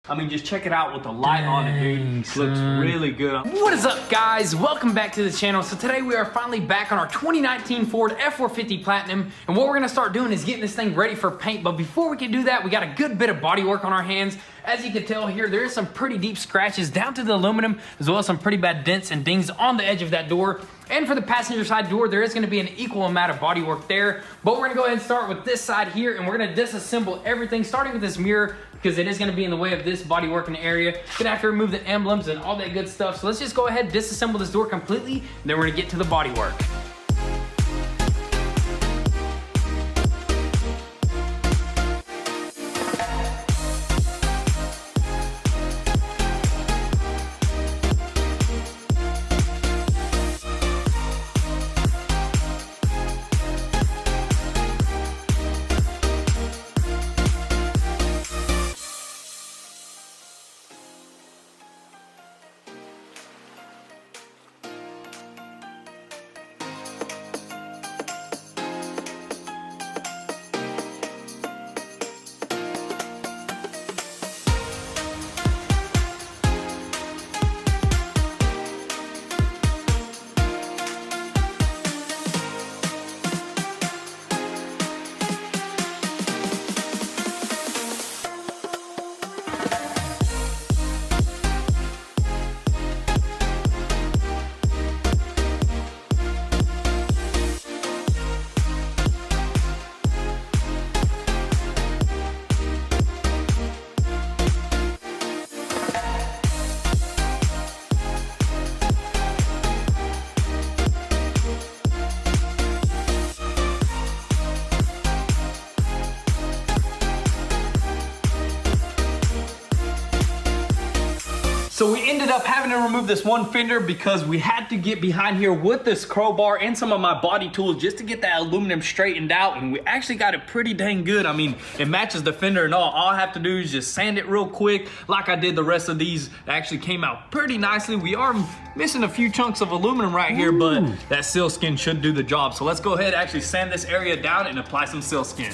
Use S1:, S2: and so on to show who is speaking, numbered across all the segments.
S1: I mean, just check it out with the light on it, dude.
S2: Son.
S1: Looks really good.
S2: What is up, guys? Welcome back to the channel. So today we are finally back on our 2019 Ford F-450 Platinum, and what we're gonna start doing is getting this thing ready for paint. But before we can do that, we got a good bit of body work on our hands. As you can tell here, there is some pretty deep scratches down to the aluminum, as well as some pretty bad dents and dings on the edge of that door. And for the passenger side door, there is gonna be an equal amount of body work there. But we're gonna go ahead and start with this side here, and we're gonna disassemble everything, starting with this mirror, because it is gonna be in the way of this body working area. Gonna have to remove the emblems and all that good stuff. So let's just go ahead and disassemble this door completely, and then we're gonna get to the body work.
S1: So we ended up having to remove this one fender because we had to get behind here with this crowbar and some of my body tools just to get that aluminum straightened out, and we actually got it pretty dang good. I mean, it matches the fender and all I have to do is just sand it real quick like I did the rest of these. It actually came out pretty nicely. We are missing a few chunks of aluminum right here, but that sealskin should do the job. So let's go ahead and actually sand this area down and apply some sealskin.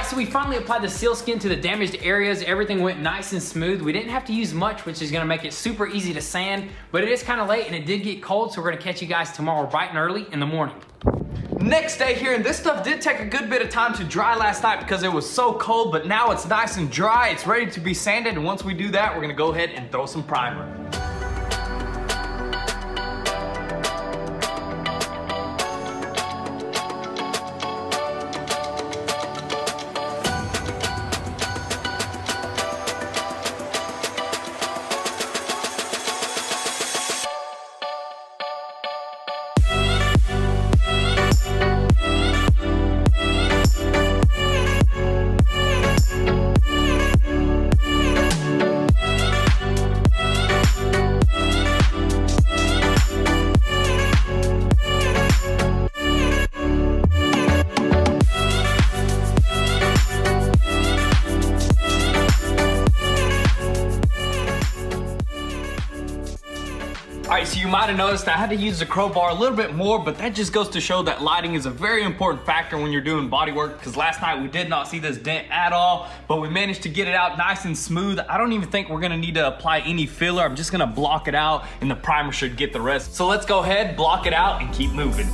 S1: So we finally applied the sealskin to the damaged areas. Everything went nice and smooth. We didn't have to use much, which is gonna make it super easy to sand, but it is kind of late and it did get cold, so we're gonna catch you guys tomorrow bright and early in the morning. Next day here, and this stuff did take a good bit of time to dry last night because it was so cold, but now it's nice and dry. It's ready to be sanded, and once we do that, we're gonna go ahead and throw some primer. Alright, so you might have noticed I had to use the crowbar a little bit more, but that just goes to show that lighting is a very important factor when you're doing body work, because last night we did not see this dent at all, but we managed to get it out nice and smooth. I don't even think we're gonna need to apply any filler. I'm just gonna block it out and the primer should get the rest. So let's go ahead, block it out, and keep moving.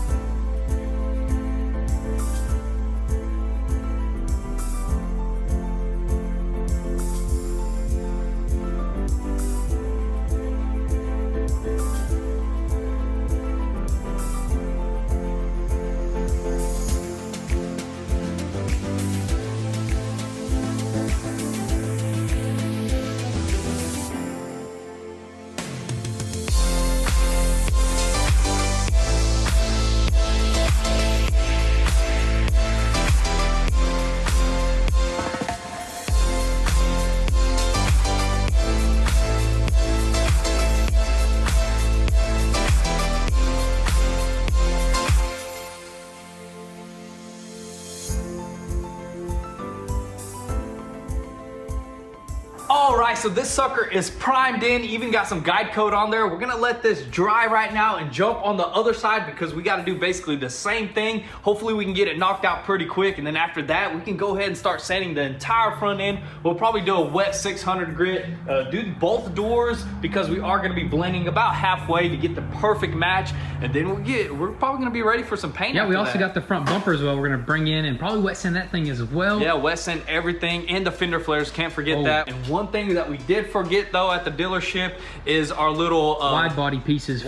S1: so this sucker is primed in, even got some guide coat on there. We're gonna let this dry right now and jump on the other side because we gotta do basically the same thing. Hopefully we can get it knocked out pretty quick, and then after that, we can go ahead and start sanding the entire front end. We'll probably do a wet 600 grit, do both doors because we are gonna be blending about halfway to get the perfect match, and then we're probably gonna be ready for some paint.
S2: Yeah, we also got the front bumper as well. We're gonna bring in and probably wet sand that thing as well.
S1: Yeah, wet sand everything, and the fender flares, can't forget that. And one thing that we did forget though at the dealership is our little
S2: wide body pieces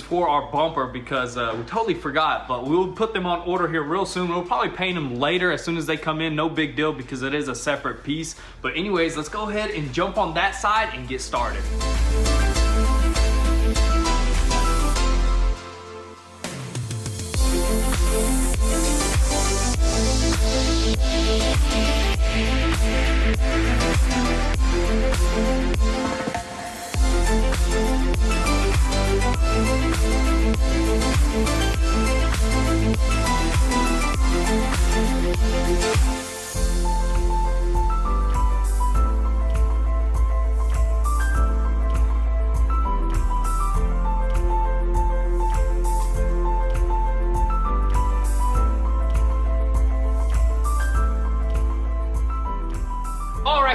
S1: for our bumper, because we totally forgot, but we'll put them on order here real soon. We'll probably paint them later as soon as they come in, no big deal because it is a separate piece. But anyways, let's go ahead and jump on that side and get started.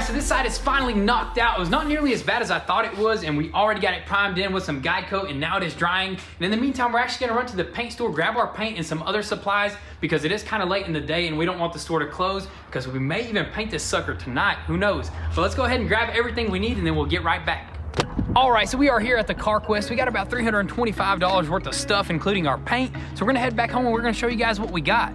S2: So this side is finally knocked out. It was not nearly as bad as I thought it was, and we already got it primed in with some guide coat, and now it is drying. And in the meantime, we're actually gonna run to the paint store, grab our paint and some other supplies because it is kind of late in the day and we don't want the store to close because we may even paint this sucker tonight, who knows. But let's go ahead and grab everything we need and then we'll get right back. All right, so we are here at the CarQuest. We got about $325 worth of stuff, including our paint. So we're gonna head back home and we're gonna show you guys what we got.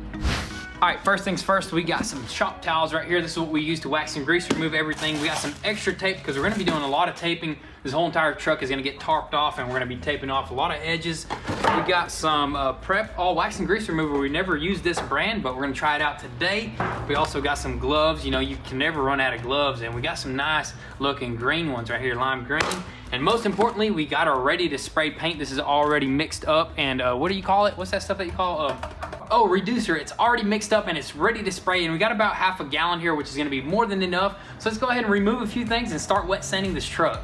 S2: All right, first things first, we got some shop towels right here. This is what we use to wax and grease, remove everything. We got some extra tape because we're gonna be doing a lot of taping. This whole entire truck is gonna get tarped off and we're gonna be taping off a lot of edges. We got some Prep All Wax and Grease Remover. We never used this brand, but we're gonna try it out today. We also got some gloves. You know, you can never run out of gloves. And we got some nice looking green ones right here, lime green. And most importantly, we got our ready to spray paint. This is already mixed up and what do you call it? What's that stuff that you call oh, reducer. It's already mixed up and it's ready to spray, and we got about half a gallon here, which is gonna be more than enough. So let's go ahead and remove a few things and start wet sanding this truck.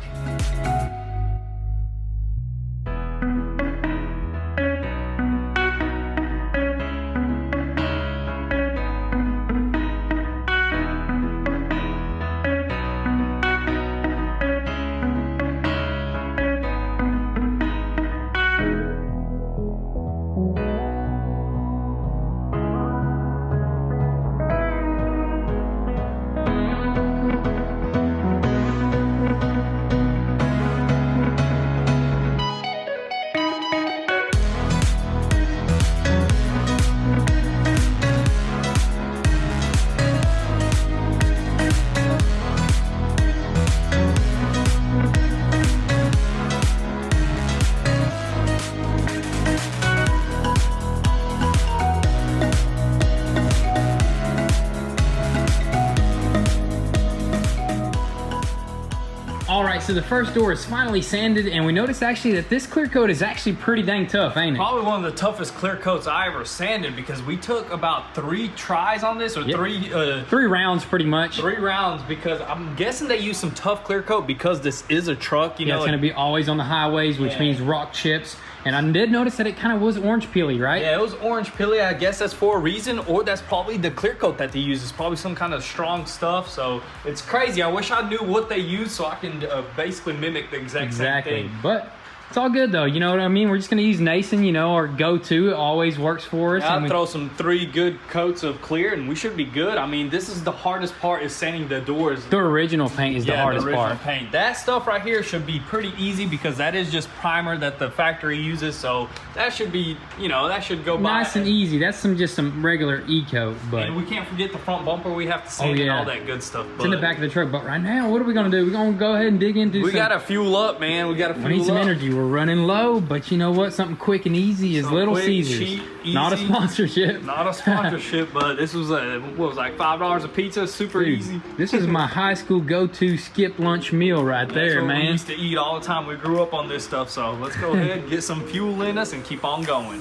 S2: All right, so the first door is finally sanded, and we noticed actually that this clear coat is actually pretty dang tough, ain't it?
S1: Probably one of the toughest clear coats I ever sanded because we took about 3 tries on this, or
S2: yep.
S1: 3
S2: rounds pretty much.
S1: 3 rounds, because I'm guessing they use some tough clear coat because this is a truck, you know.
S2: It's gonna be always on the highways, which means rock chips. And I did notice that it kind of was orange peely, right?
S1: Yeah, it was orange peely. I guess that's for a reason, or that's probably the clear coat that they use. It's probably some kind of strong stuff. So it's crazy. I wish I knew what they use so I can basically mimic the exact same thing.
S2: But it's all good though, you know what I mean? We're just gonna use Nason, you know, our go-to. It always works for us.
S1: Yeah, I'll throw some 3 good coats of clear and we should be good. I mean, this is the hardest part, is sanding the doors.
S2: The original paint is the hardest part.
S1: Paint. That stuff right here should be pretty easy because that is just primer that the factory uses. So that should be, you know, that should go by.
S2: Nice and easy. That's just some regular E-coat. But
S1: and we can't forget the front bumper. We have to sand and all that good stuff.
S2: It's in the back of the truck. But right now, what are we gonna do? We're gonna go ahead and dig into
S1: We gotta fuel up, man. We gotta fuel up.
S2: We need some energy. We're running low. But you know what? Something quick and easy is Little Caesars.
S1: Cheap, easy.
S2: Not a sponsorship.
S1: Not a sponsorship, but this was what was like $5 a pizza, super easy.
S2: This is my high school go-to skip lunch meal right there, man.
S1: We used to eat all the time. We grew up on this stuff, so let's go ahead and get some fuel in us and keep on going.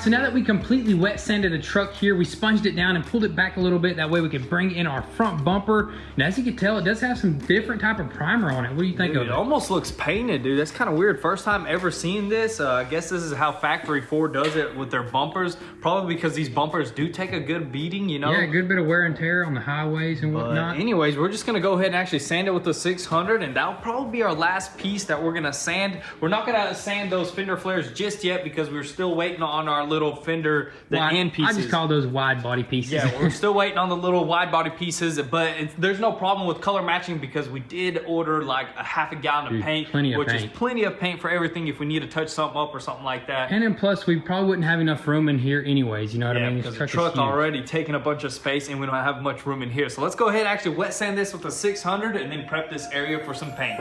S2: so now that we completely wet sanded the truck here, we sponged it down and pulled it back a little bit. That way we could bring in our front bumper. And as you can tell, it does have some different type of primer on it. What do you think of it?
S1: It almost looks painted, dude. That's kind of weird. First time ever seeing this. I guess this is how factory Ford does it with their bumpers. Probably because these bumpers do take a good beating, you know?
S2: Yeah, a good bit of wear and tear on the highways and whatnot.
S1: Anyways, we're just gonna go ahead and actually sand it with the 600, and that'll probably be our last piece that we're gonna sand. We're not gonna sand those fender flares just yet because we're still waiting on our little fender, end pieces.
S2: I just call those wide body pieces.
S1: Yeah, we're still waiting on the little wide body pieces, but there's no problem with color matching because we did order like a half a gallon of paint, which is plenty of paint for everything if we need to touch something up or something like that.
S2: And then plus, we probably wouldn't have enough room in here anyways, you know what I mean?
S1: Because the truck already taking a bunch of space and we don't have much room in here. So let's go ahead and actually wet sand this with a 600 and then prep this area for some paint.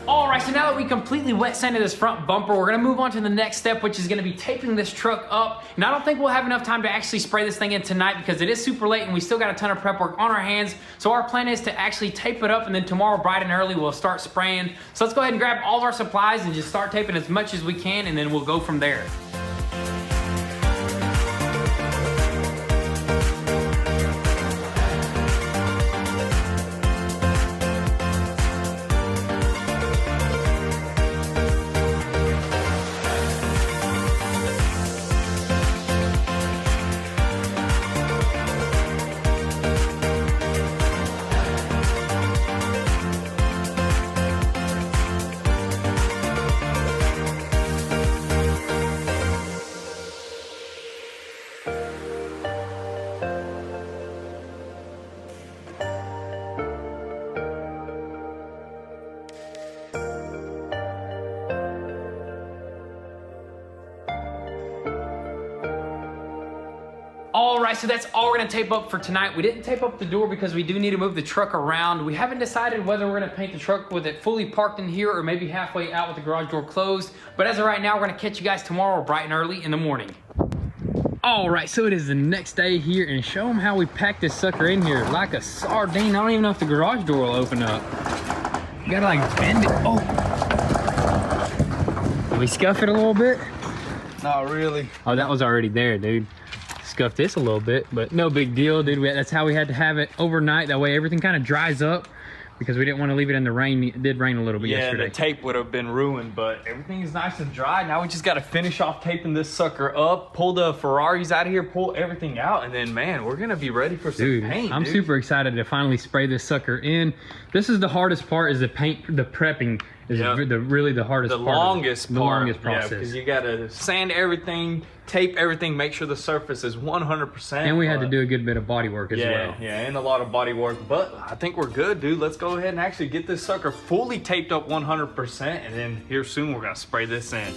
S2: Alright, so now that we completely wet sanded this front bumper, we're gonna move on to the next step, which is gonna be taping this truck up. And I don't think we'll have enough time to actually spray this thing in tonight because it is super late and we still got a ton of prep work on our hands. So our plan is to actually tape it up, and then tomorrow bright and early we'll start spraying. So let's go ahead and grab all of our supplies and just start taping as much as we can, and then we'll go from there. All right, so that's all we're gonna tape up for tonight. We didn't tape up the door because we do need to move the truck around. We haven't decided whether we're gonna paint the truck with it fully parked in here or maybe halfway out with the garage door closed. But as of right now, we're gonna catch you guys tomorrow bright and early in the morning. All right, so it is the next day here, and show them how we packed this sucker in here like a sardine. I don't even know if the garage door will open up. You gotta like bend it. Oh, did we scuff it a little bit?
S1: Not really.
S2: Oh, that was already there, dude. Scuffed this a little bit, but no big deal, dude. That's how we had to have it overnight. That way everything kind of dries up because we didn't want to leave it in the rain. It did rain a little bit yesterday.
S1: Yeah, the tape would have been ruined, but everything is nice and dry. Now we just got to finish off taping this sucker up, pull the Ferraris out of here, pull everything out, and then, man, we're going to be ready for some paint,
S2: I'm super excited to finally spray this sucker in. This is the hardest part, is the paint, the prepping is really the hardest part.
S1: The longest
S2: process.
S1: Yeah, because you got to sand everything, tape everything, make sure the surface is 100%.
S2: And we had to do a good bit of body work as well.
S1: Yeah, and a lot of body work, but I think we're good, dude. Let's go ahead and actually get this sucker fully taped up 100%, and then here soon we're gonna spray this in.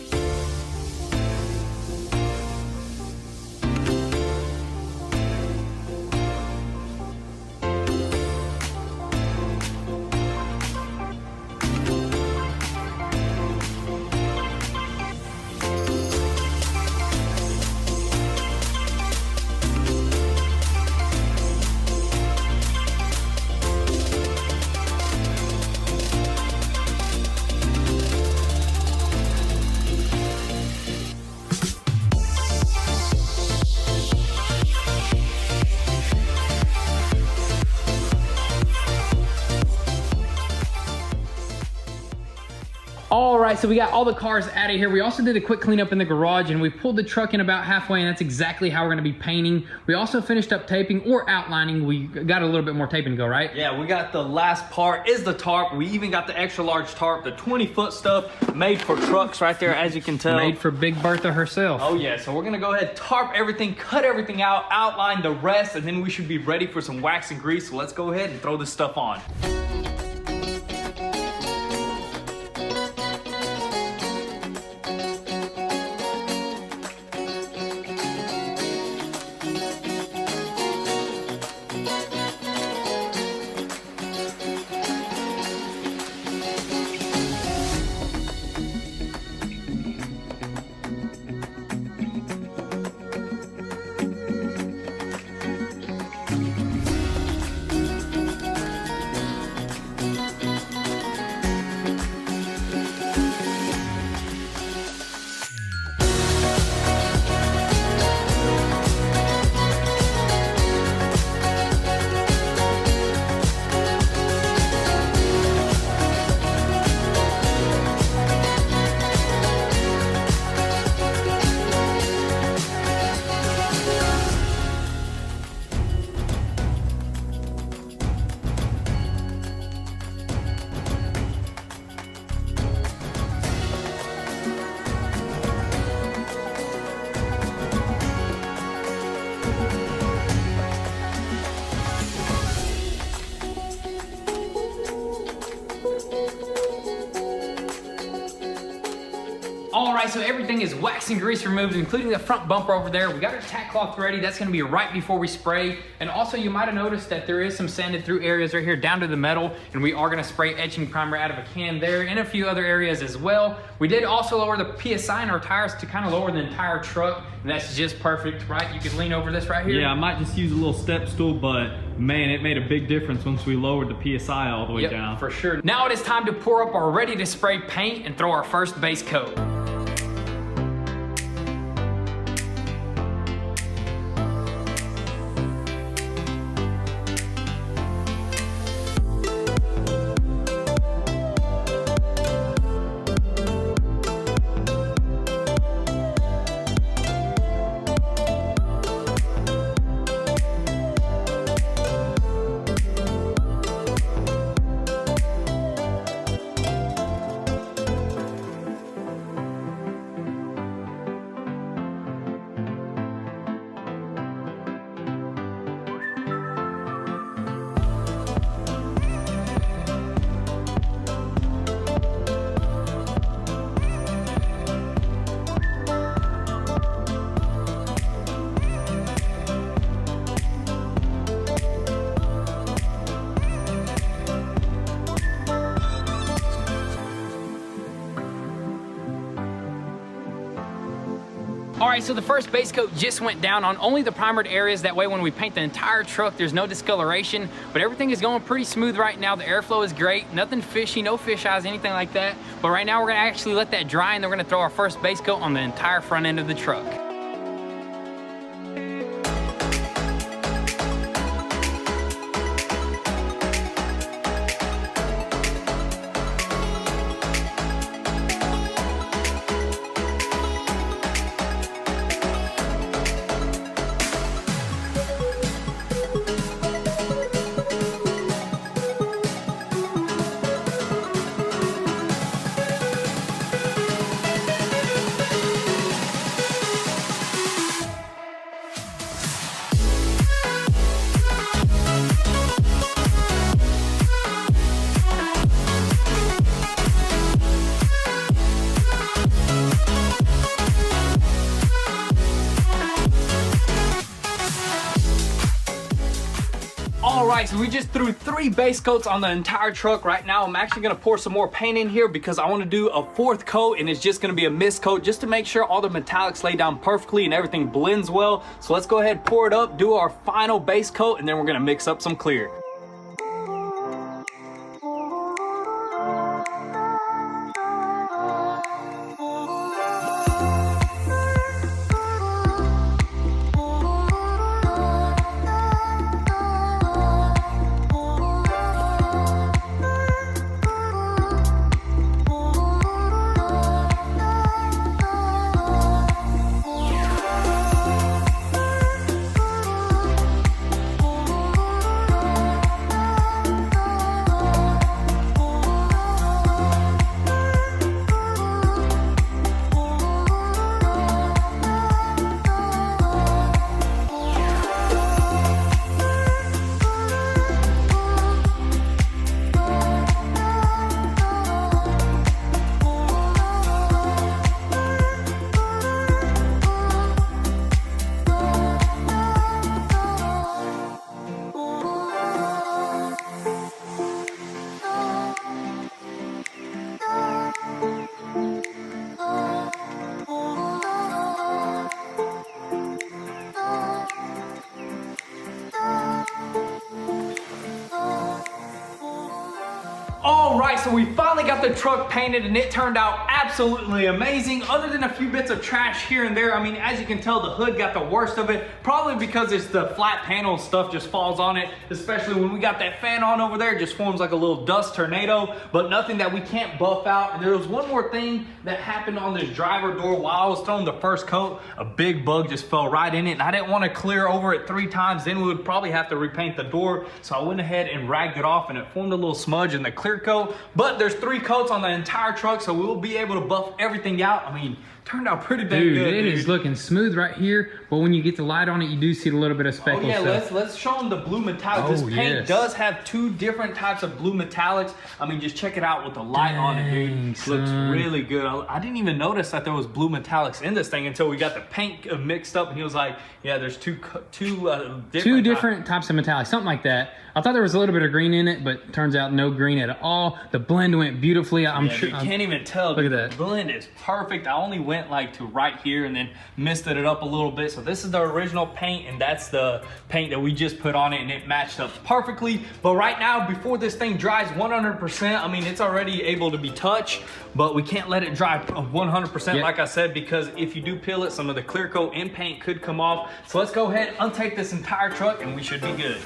S2: All right, so we got all the cars out of here. We also did a quick cleanup in the garage, and we pulled the truck in about halfway, and that's exactly how we're gonna be painting. We also finished up taping or outlining. We got a little bit more taping to go, right?
S1: Yeah, we got the last part is the tarp. We even got the extra large tarp, the 20-foot stuff made for trucks right there, as you can tell.
S2: Made for Big Bertha herself.
S1: Oh yeah, so we're gonna go ahead, tarp everything, cut everything out, outline the rest, and then we should be ready for some wax and grease. So let's go ahead and throw this stuff on.
S2: so everything is wax and grease removed, including the front bumper over there. We got our tack cloth ready. That's gonna be right before we spray. And also you might have noticed that there is some sanded through areas right here down to the metal, and we are gonna spray etching primer out of a can there and a few other areas as well. We did also lower the PSI in our tires to kind of lower the entire truck, and that's just perfect, right? You could lean over this right here.
S1: Yeah, I might just use a little step stool, but man, it made a big difference once we lowered the PSI all the way down.
S2: For sure. Now it is time to pour up our ready to spray paint and throw our first base coat. All right, so the first base coat just went down on only the primered areas. That way when we paint the entire truck, there's no discoloration, but everything is going pretty smooth right now. The airflow is great, nothing fishy, no fish eyes, anything like that. But right now we're gonna actually let that dry, and then we're gonna throw our first base coat on the entire front end of the truck. All right, so we just threw 3 base coats on the entire truck. Right now, I'm actually gonna pour some more paint in here because I wanna do a 4th coat, and it's just gonna be a mist coat just to make sure all the metallics lay down perfectly and everything blends well. So let's go ahead, pour it up, do our final base coat, and then we're gonna mix up some clear. All right, so we finally got the truck painted and it turned out absolutely amazing, other than a few bits of trash here and there. I mean, as you can tell, the hood got the worst of it, probably because it's the flat panel, stuff just falls on it, especially when we got that fan on over there. It just forms like a little dust tornado, but nothing that we can't buff out. And there was one more thing that happened on this driver door while I was throwing the first coat. A big bug just fell right in it, and I didn't want to clear over it 3 times, then we would probably have to repaint the door. So I went ahead and ragged it off, and it formed a little smudge in the clear coat. But there's 3 coats on the entire truck, so we will be able to buff everything out. I mean,
S1: turned out pretty dang
S2: Dude,
S1: good.
S2: it is looking smooth right here, but when you get the light on it, you do see a little bit of speckle stuff.
S1: Let's show them the blue metallic. This paint does have 2 different types of blue metallics. I mean, just check it out with the light on it, dude. Looks really good. I didn't even notice that there was blue metallics in this thing until we got the paint mixed up, and he was like, yeah, there's two different
S2: types of metallic, something like that. I thought there was a little bit of green in it, but turns out no green at all. The blend went beautifully. I'm sure
S1: you can't even tell.
S2: Look at that.
S1: The blend is perfect. I only went like to right here and then misted it up a little bit. So this is the original paint, and that's the paint that we just put on it, and it matched up perfectly. But right now, before this thing dries 100%, I mean, it's already able to be touched, but we can't let it dry 100%, like I said, because if you do peel it, some of the clear coat and paint could come off. So let's go ahead, untake this entire truck, and we should be good.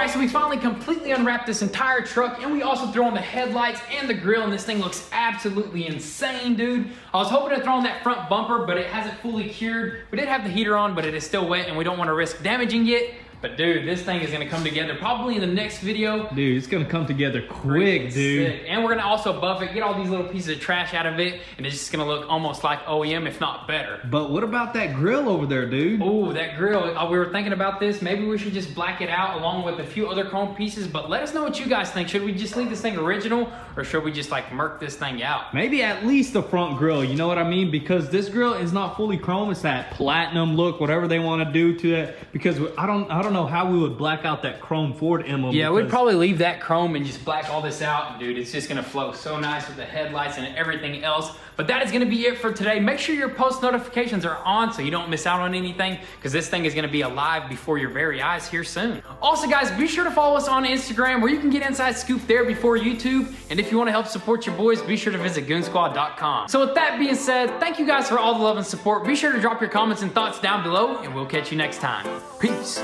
S2: So we finally completely unwrapped this entire truck, and we also threw on the headlights and the grill, and this thing looks absolutely insane, dude. I was hoping to throw on that front bumper, but it hasn't fully cured. We did have the heater on, but it is still wet, and we don't want to risk damaging it. But dude, this thing is gonna come together probably in the next video.
S1: Dude, it's gonna come together quick, dude.
S2: Sick. And we're gonna also buff it, get all these little pieces of trash out of it, and it's just gonna look almost like OEM, if not better.
S1: But what about that grill over there, dude?
S2: Oh, that grill. We were thinking about this. Maybe we should just black it out along with a few other chrome pieces, but let us know what you guys think. Should we just leave this thing original, or should we just like murk this thing out?
S1: Maybe at least the front grill, you know what I mean? Because this grill is not fully chrome. It's that platinum look, whatever they want to do to it. Because I don't know how we would black out that chrome Ford emblem.
S2: Yeah, we'd probably leave that chrome and just black all this out. And dude, it's just gonna flow so nice with the headlights and everything else. But that is gonna be it for today. Make sure your post notifications are on so you don't miss out on anything, because this thing is gonna be alive before your very eyes here soon. Also guys, be sure to follow us on Instagram where you can get inside scoop there before YouTube. And if you wanna help support your boys, be sure to visit goonzquad.com. So with that being said, thank you guys for all the love and support. Be sure to drop your comments and thoughts down below, and we'll catch you next time. Peace.